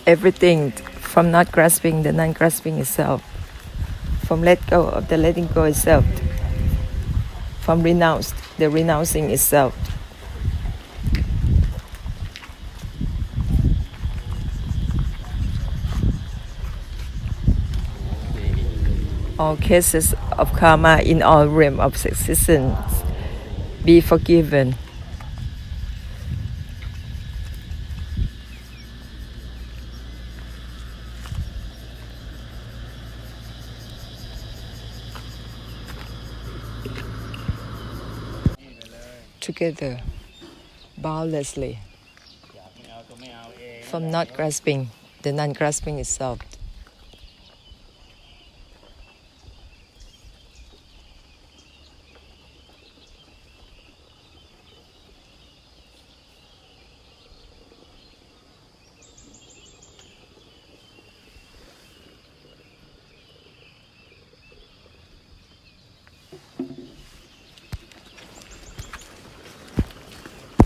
everything, from not grasping the non-grasping itself, from let go of the letting go itself, from the renouncing itself. All cases of karma in all realms of existence be forgiven. Together, boundlessly, from not grasping the non-grasping itself.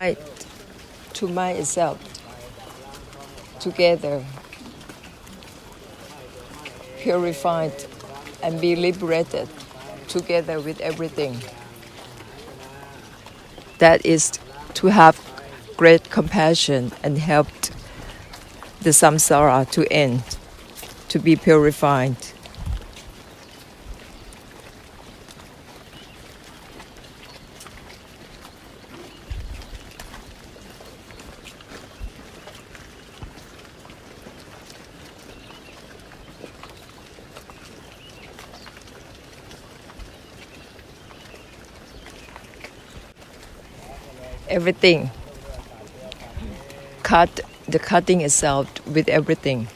Right to mind itself, together, purified and be liberated together with everything. That is to have great compassion and help the samsara to end, to be purified. Everything. Cut the cutting itself with everything.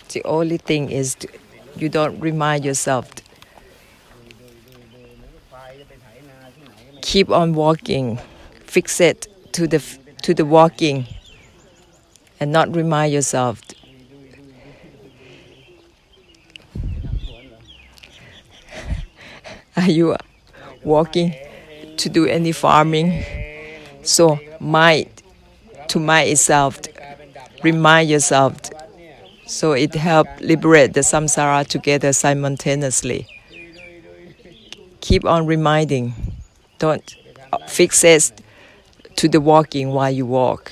The only thing is you don't remind yourself. Keep on walking. Fix it to the walking and not remind yourself. Are you walking to do any farming? So to mind itself, remind yourself. So it helps liberate the samsara together simultaneously. Keep on reminding. Don't fix it to the walking while you walk.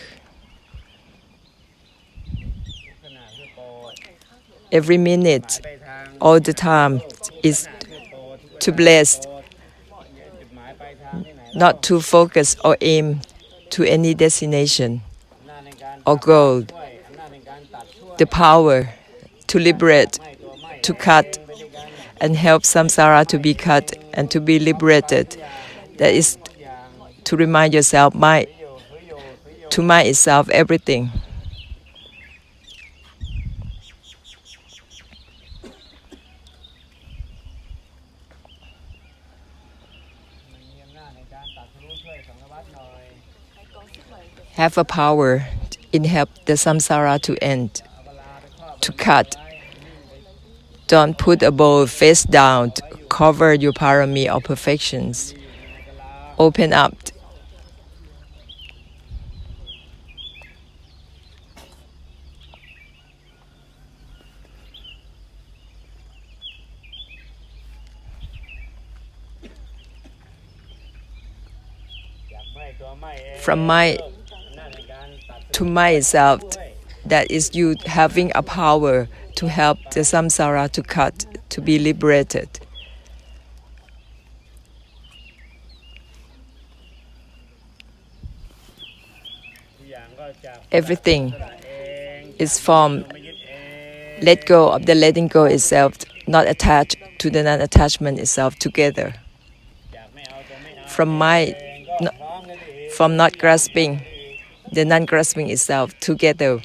Every minute, all the time, is to bless, not to focus or aim to any destination or goal. The power to liberate, to cut, and help samsara to be cut and to be liberated. That is to remind yourself, to mind itself everything. Have a power in help the samsara to end, to cut. Don't put a bowl face down to cover your parami or perfections. Open up. From to myself, that is you having a power to help the samsara to cut, to be liberated. Everything is from let go of the letting go itself, not attached to the non-attachment itself together. From not grasping the non-grasping itself together.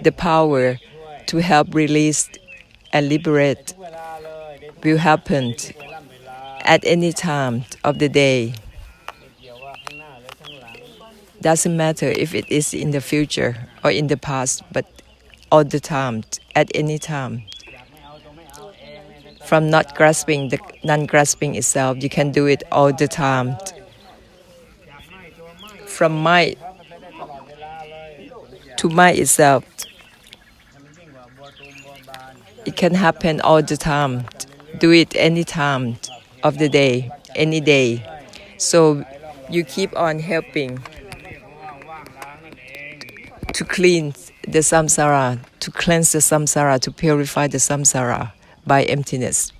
The power to help release and liberate will happen at any time of the day. Doesn't matter if it is in the future or in the past, but all the time, at any time. from not grasping the non-grasping itself. You can do it all the time. From mind to mind itself, it can happen all the time. Do it any time of the day, any day. So you keep on helping to clean the samsara, to cleanse the samsara, to purify the samsara by emptiness.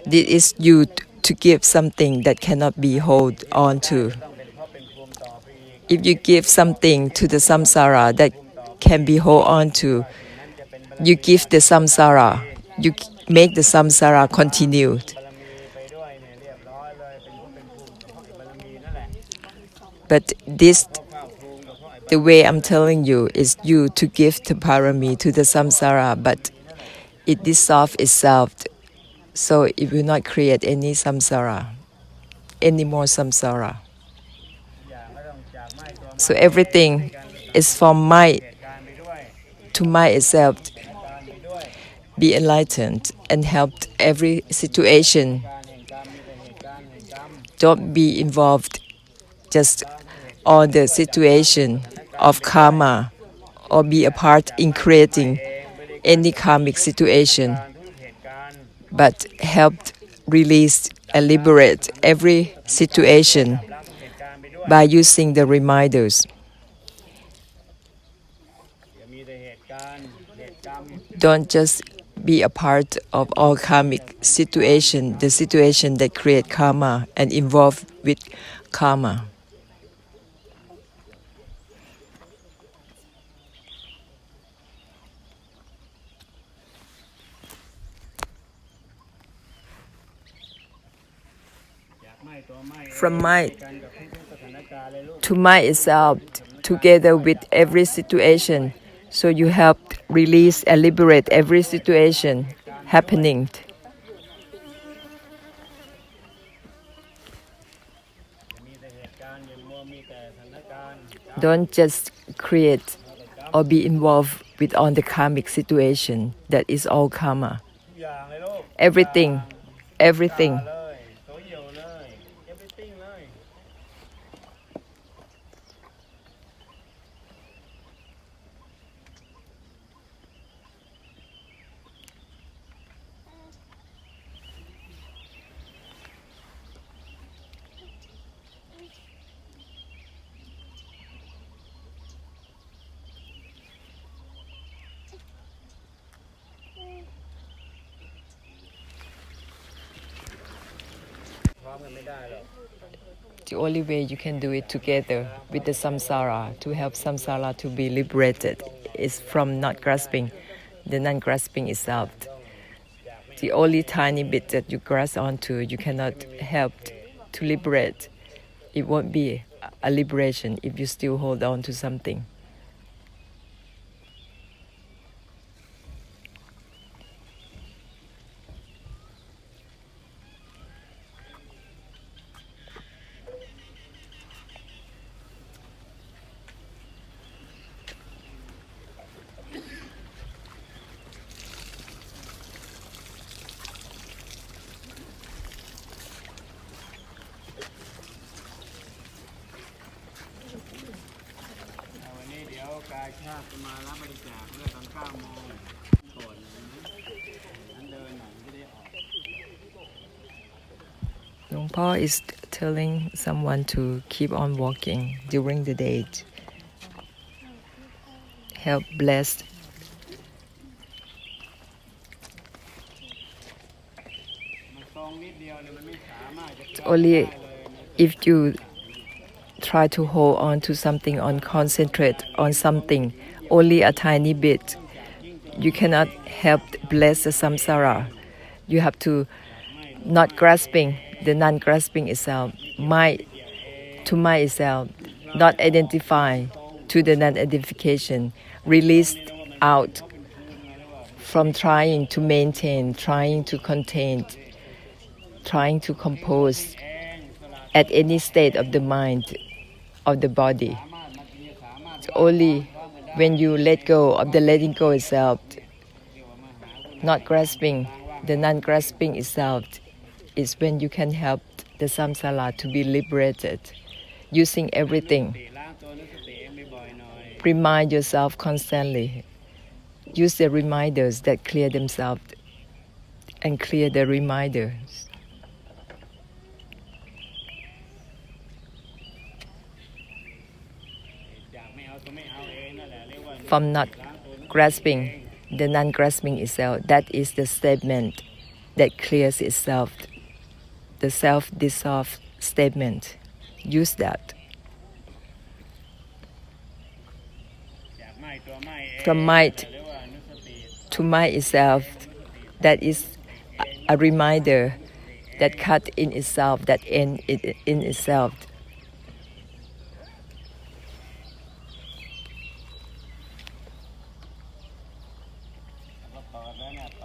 This is you to give something that cannot be held on to. If you give something to the samsara that can be held on to, you give the samsara, you make the samsara continued. But this, the way I'm telling you, is you to give the parami to the samsara, but it dissolves itself, so it will not create any samsara, any more samsara. So everything is from mind to mind itself. Be enlightened and help every situation. Don't be involved just on the situation of karma or be a part in creating any karmic situation, but help release and liberate every situation by using the reminders. Don't just be a part of all karmic situation, the situation that create karma and involved with karma. From mind to mind itself, together with every situation, so you help release and liberate every situation happening. Don't just create or be involved with all the karmic situation. That is all karma. Everything. The only way you can do it together with the samsara, to help samsara to be liberated, is from not grasping, the non-grasping itself. The only tiny bit that you grasp onto, you cannot help to liberate. It won't be a liberation if you still hold on to something. Paul is telling someone to keep on walking during the day. Help bless. Only if you try to hold on to something, on concentrate on something, only a tiny bit, you cannot help bless the samsara. You have to not grasping, the non-grasping itself, mind to mind itself, not identify to the non-identification, released out from trying to maintain, trying to contain, trying to compose at any state of the mind, of the body. It's only when you let go of the letting go itself, not grasping, the non-grasping itself is when you can help the samsara to be liberated using everything. Remind yourself constantly. Use the reminders that clear themselves and clear the reminders. From not grasping, the non-grasping itself, that is the statement that clears itself, the self-dissolved statement. Use that. From might to might itself, that is a reminder that cut in itself, that end in itself.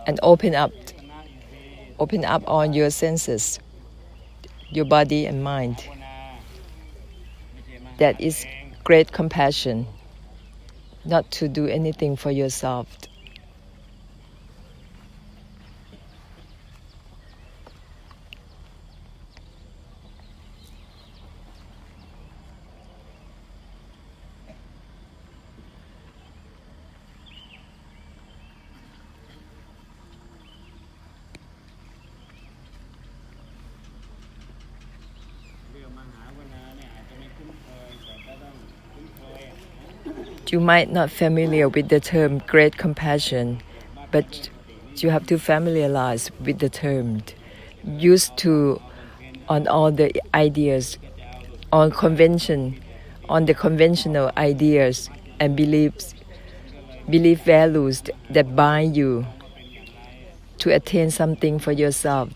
And open up all your senses, your body and mind. That is great compassion, not to do anything for yourself. You might not familiar with the term great compassion, but you have to familiarize with the term. Used to on all the ideas, on the conventional ideas and belief values that bind you to attain something for yourself.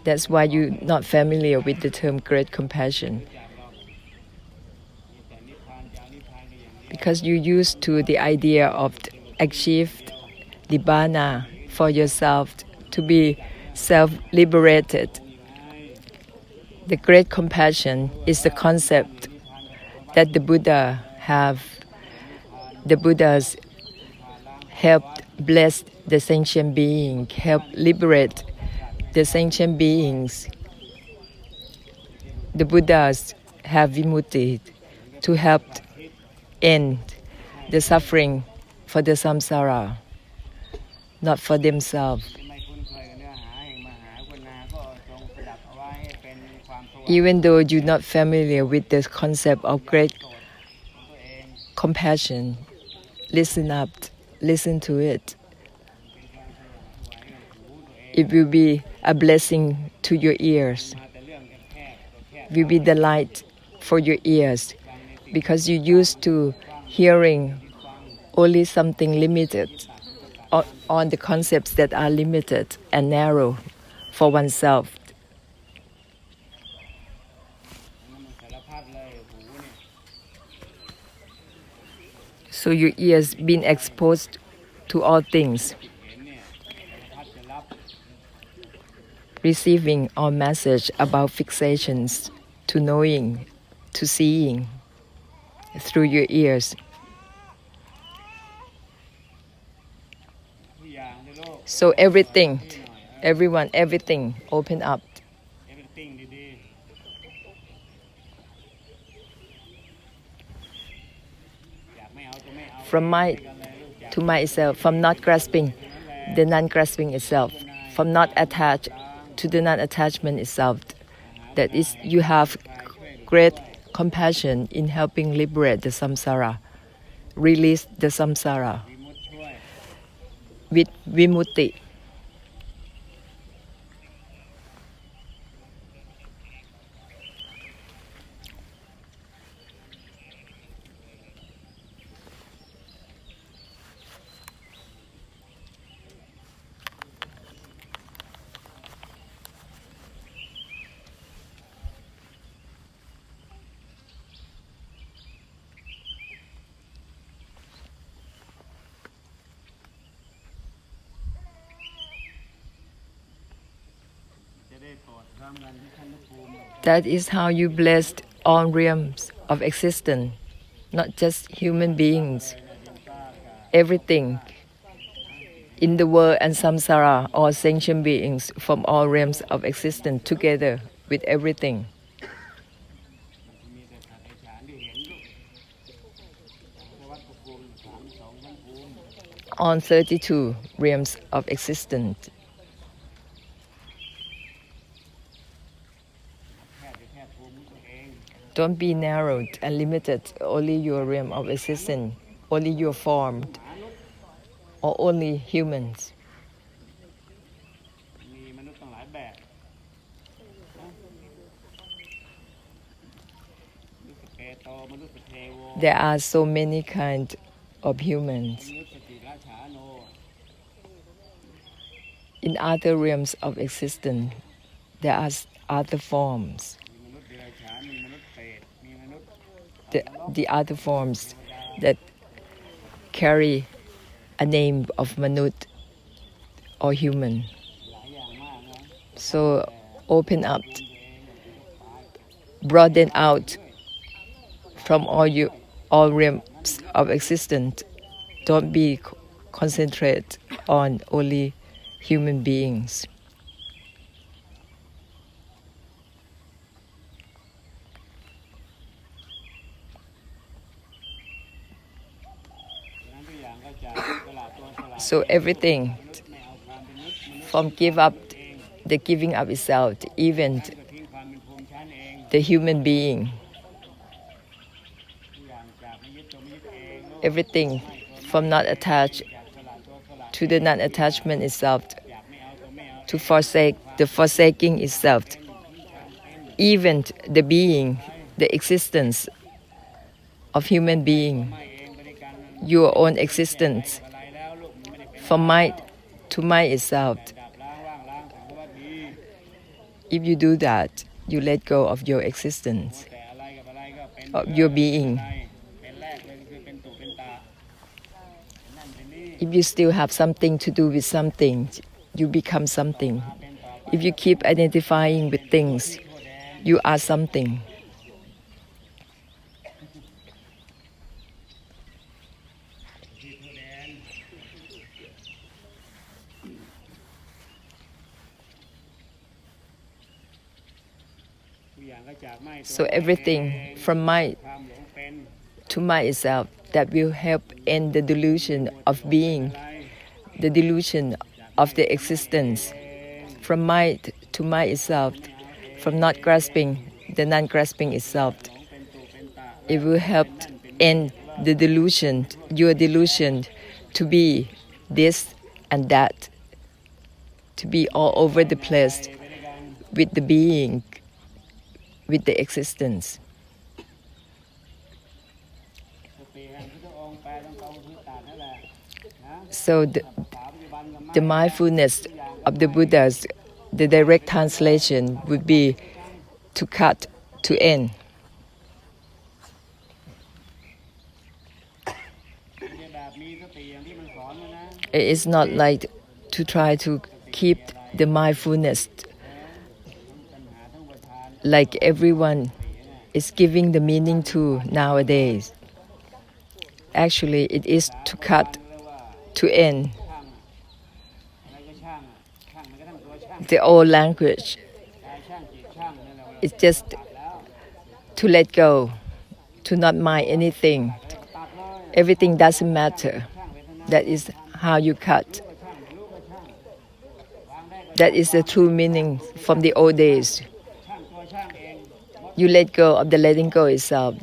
That's why you're not familiar with the term great compassion. Because you used to the idea of achieved nibbana for yourself to be self-liberated. The great compassion is the concept that the Buddhas helped bless the sentient being, help liberate the sentient beings. The Buddhas have vimutti to help end the suffering for the samsara, not for themselves. Even though you're not familiar with the concept of great compassion, listen to it. It will be a blessing to your ears. It will be the light for your ears, because you used to hearing only something limited on the concepts that are limited and narrow for oneself. So your ears been exposed to all things, receiving all message about fixations, to knowing, to seeing through your ears. So everything, everything open up. From might to myself, from not grasping, the non-grasping itself, from not attached to the non-attachment itself. That is, you have great compassion in helping liberate the samsara, release the samsara with vimutti. That is how you blessed all realms of existence, not just human beings. everything in the world and samsara, all sentient beings from all realms of existence together with everything. On 32 realms of existence. Don't be narrowed and limited, only your realm of existence, only your form, or only humans. There are so many kinds of humans. In other realms of existence, there are other forms. The other forms that carry a name of Manut or human. So open up, broaden out from all realms of existence. Don't be concentrated on only human beings. So everything from the giving up itself, even the human being, everything from not attached to the non-attachment itself, to forsake the forsaking itself, even the being, the existence of human being, your own existence, from mind to mind itself. If you do that, you let go of your existence, of your being. If you still have something to do with something, you become something. If you keep identifying with things, you are something. So everything from mind to mind itself that will help end the delusion of being, the delusion of the existence, from mind to mind itself, from not grasping the non-grasping itself. It will help end the delusion, your delusion to be this and that, to be all over the place with the being, with the existence. So the mindfulness of the Buddhas, the direct translation would be to cut, to end. It is not like to try to keep the mindfulness like everyone is giving the meaning to nowadays. Actually, it is to cut, to end. The old language is just to let go, to not mind anything. Everything doesn't matter. That is how you cut. That is the true meaning from the old days. You let go of the letting go itself.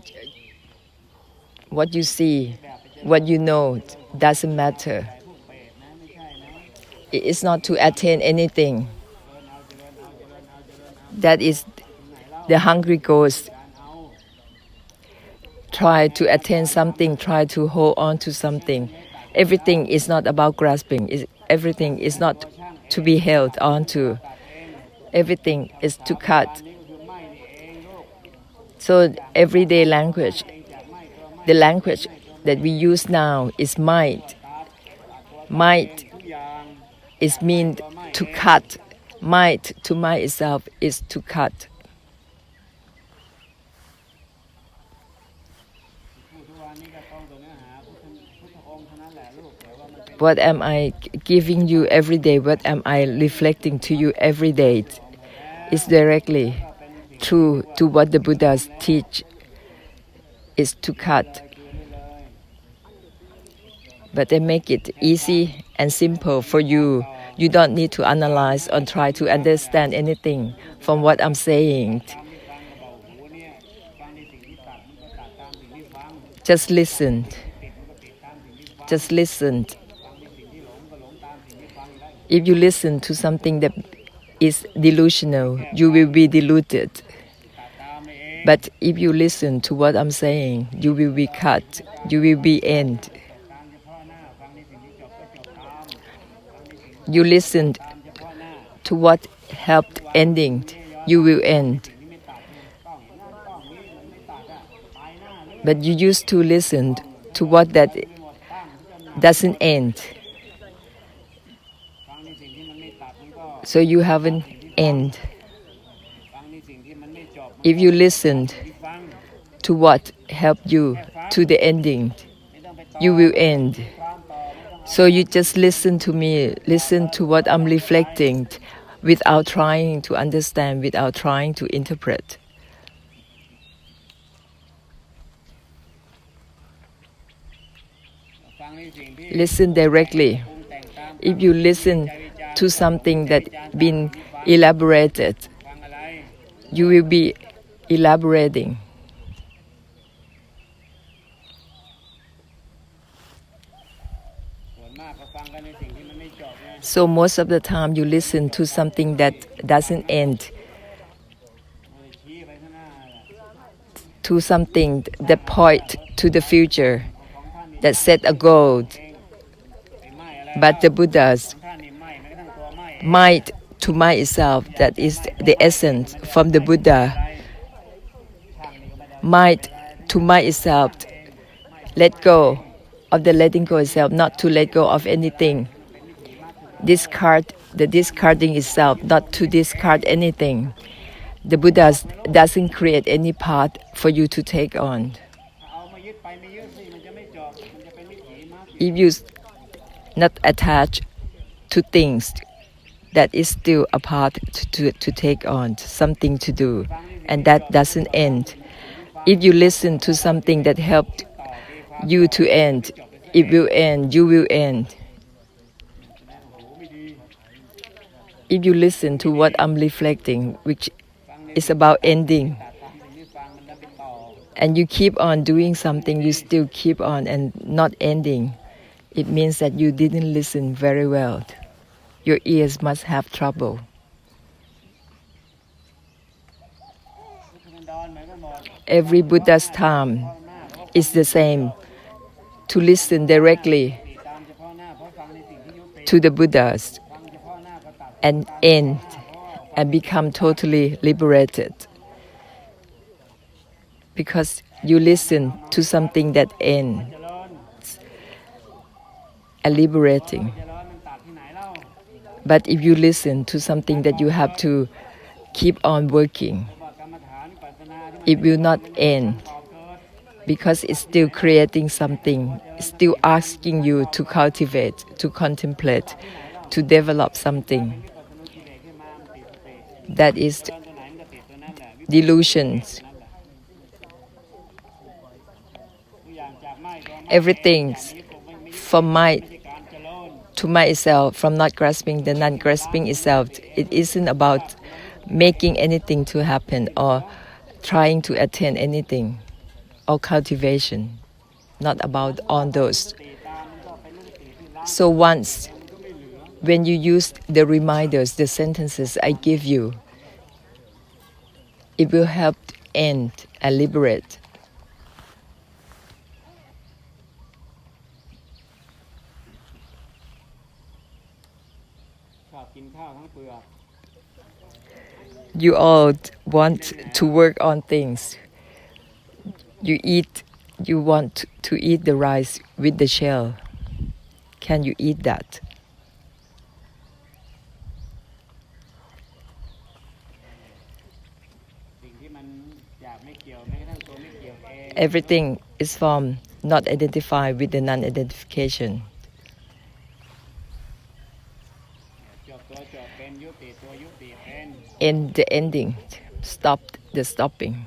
What you see, what you know, doesn't matter. It is not to attain anything. That is the hungry ghost. Try to attain something, try to hold on to something. Everything is not about grasping. Everything is not to be held on to. Everything is to cut. So everyday language, the language that we use now is might. Might is mean to cut. Might to mind itself is to cut. What am I giving you every day? What am I reflecting to you every day? Is directly true to what the Buddhas teach, is to cut. But they make it easy and simple for you. You don't need to analyze or try to understand anything from what I'm saying. Just listen. Just listen. If you listen to something that is delusional, you will be deluded. But if you listen to what I'm saying, you will be cut. You will be end. You listen to what helped ending, you will end. But you used to listen to what that doesn't end. So you haven't end. If you listened to what helped you to the ending, you will end. So you just listen to me, listen to what I'm reflecting without trying to understand, without trying to interpret. Listen directly. If you listen to something that's been elaborated, you will be elaborating. So most of the time you listen to something that doesn't end, to something that point to the future, that set a goal. But the Buddha's mind to mind itself, that is the essence from the Buddha. Mind to mind itself, let go of the letting go itself, not to let go of anything. Discard the discarding itself, not to discard anything. The Buddha doesn't create any path for you to take on. If you not attached to things, that is still a path to take on, something to do, and that doesn't end. If you listen to something that helped you to end, it will end, you will end. If you listen to what I'm reflecting, which is about ending, and you keep on doing something, you still keep on and not ending, it means that you didn't listen very well. Your ears must have trouble. Every Buddha's time is the same, to listen directly to the Buddhas and end and become totally liberated. Because you listen to something that ends and liberating. But if you listen to something that you have to keep on working, it will not end, because it's still creating something, still asking you to cultivate, to contemplate, to develop something. That is delusions. Everything from mind to myself, from not grasping the non-grasping itself. It isn't about making anything to happen or trying to attain anything or cultivation. Not about all those. So once, when you use the reminders, the sentences I give you, it will help end and liberate. You all want to work on things. You want to eat the rice with the shell. Can you eat that? Everything is from not identified with the non-identification. end the ending, stop the stopping.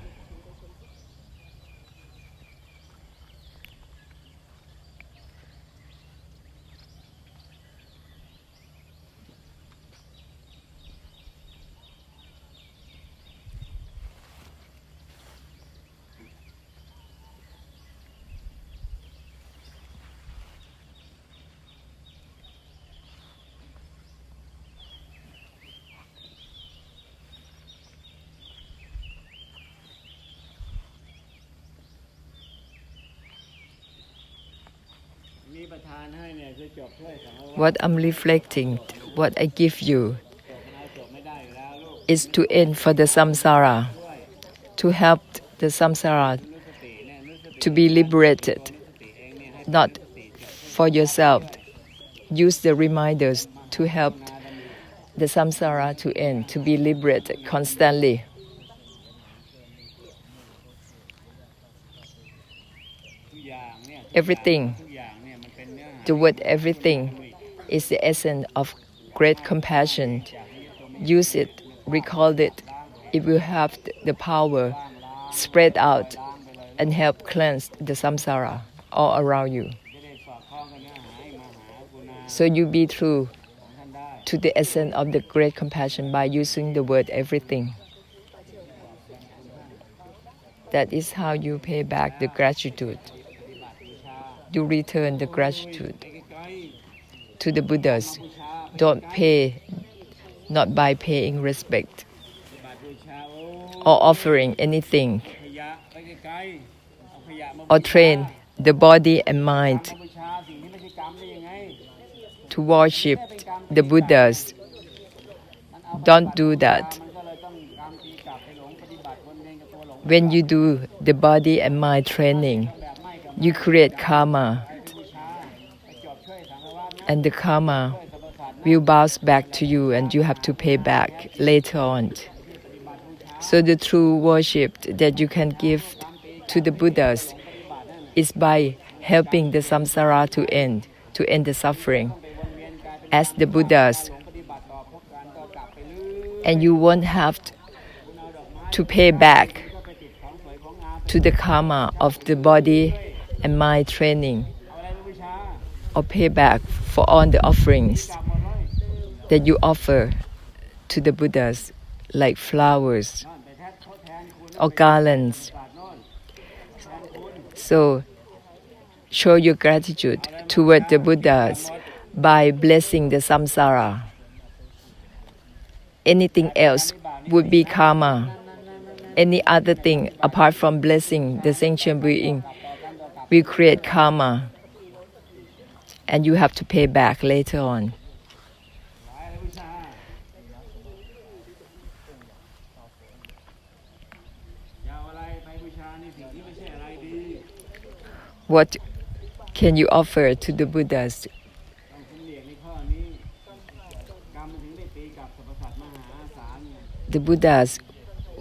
What I'm reflecting, what I give you, is to end for the samsara, to help the samsara to be liberated, not for yourself. Use the reminders to help the samsara to end, to be liberated constantly. Everything, the word everything, is the essence of great compassion. Use it, recall it. It will have the power spread out and help cleanse the samsara all around you. So you be true to the essence of the great compassion by using the word everything. That is how you pay back the gratitude. You return the gratitude to the Buddhas. Don't pay, not by paying respect or offering anything, or train the body and mind to worship the Buddhas. Don't do that. When you do the body and mind training, you create karma, and the karma will bounce back to you and you have to pay back later on. So the true worship that you can give to the Buddhas is by helping the samsara to end the suffering as the Buddhas. And you won't have to pay back to the karma of the body and mind training, or pay back for all the offerings that you offer to the Buddhas, like flowers or garlands. So show your gratitude toward the Buddhas by blessing the samsara. Anything else would be karma. Any other thing apart from blessing the sentient being will create karma, and you have to pay back later on. What can you offer to the Buddhas? The Buddhas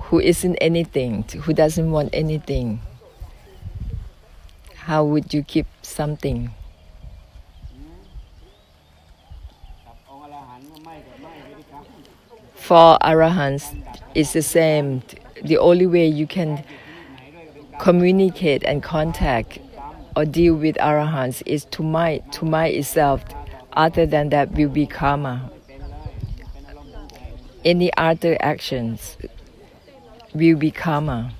who isn't anything, who doesn't want anything, how would you keep something? For Arahants, it's the same. The only way you can communicate and contact or deal with Arahants is to mind itself. Other than that will be karma. Any other actions will be karma.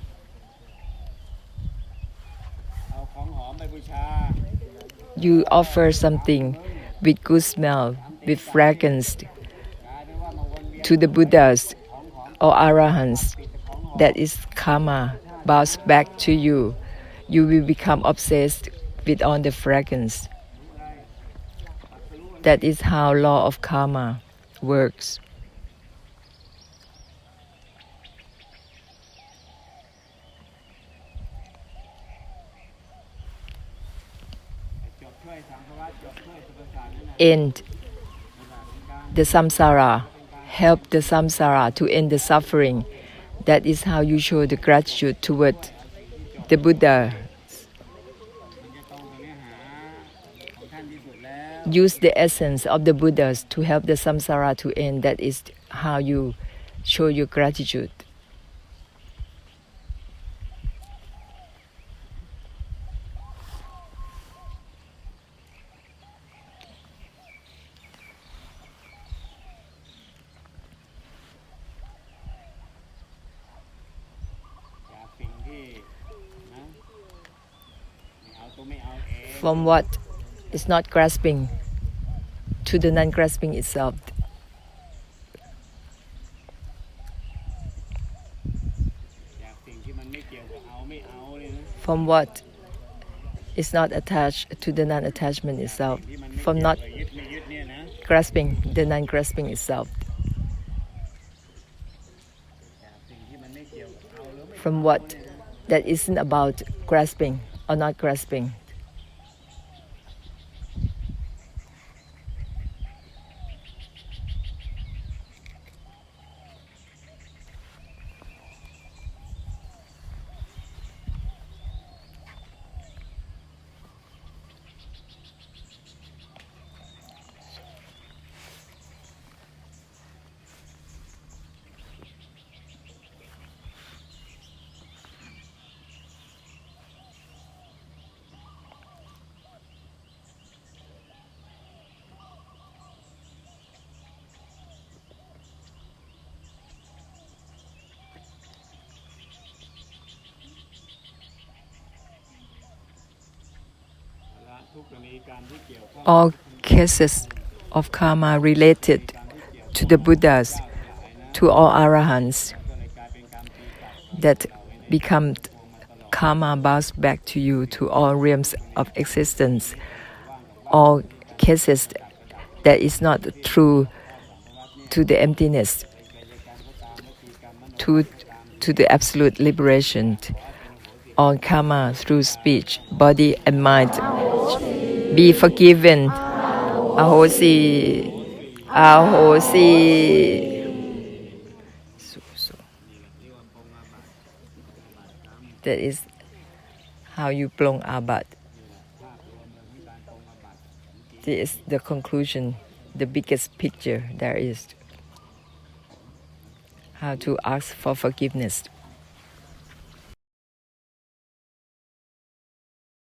You offer something with good smell, with fragrance to the Buddhas or Arahants. That is karma, bounce back to you. You will become obsessed with all the fragrance. That is how law of karma works. End the samsara, help the samsara to end the suffering. That is how you show the gratitude toward the Buddha. Use the essence of the Buddhas to help the samsara to end. That is how you show your gratitude. จากสิ่งที่นะไม่เอาตัวไม่เอาเอง From what is not grasping to the non-grasping itself. จากสิ่งที่มันไม่เกี่ยวกับเอาไม่เอาเลยนะ From what is not attached to the non-attachment itself. ที่มันไม่ From เกี่ยว not กับยึดไม่ยึดเนี่ยนะ grasping the non-grasping itself. จากสิ่งที่มันไม่เกี่ยวกับเอาหรือไม่ From what that isn't about grasping or not grasping. All cases of karma related to the Buddhas, to all arahants, that become karma bounce back to you, to all realms of existence. All cases that is not true to the emptiness, to the absolute liberation. All karma through speech, body and mind. Be forgiven. Ahosi. Ahosi. So. That is how you plong abat. This is the conclusion, the biggest picture there is. How to ask for forgiveness.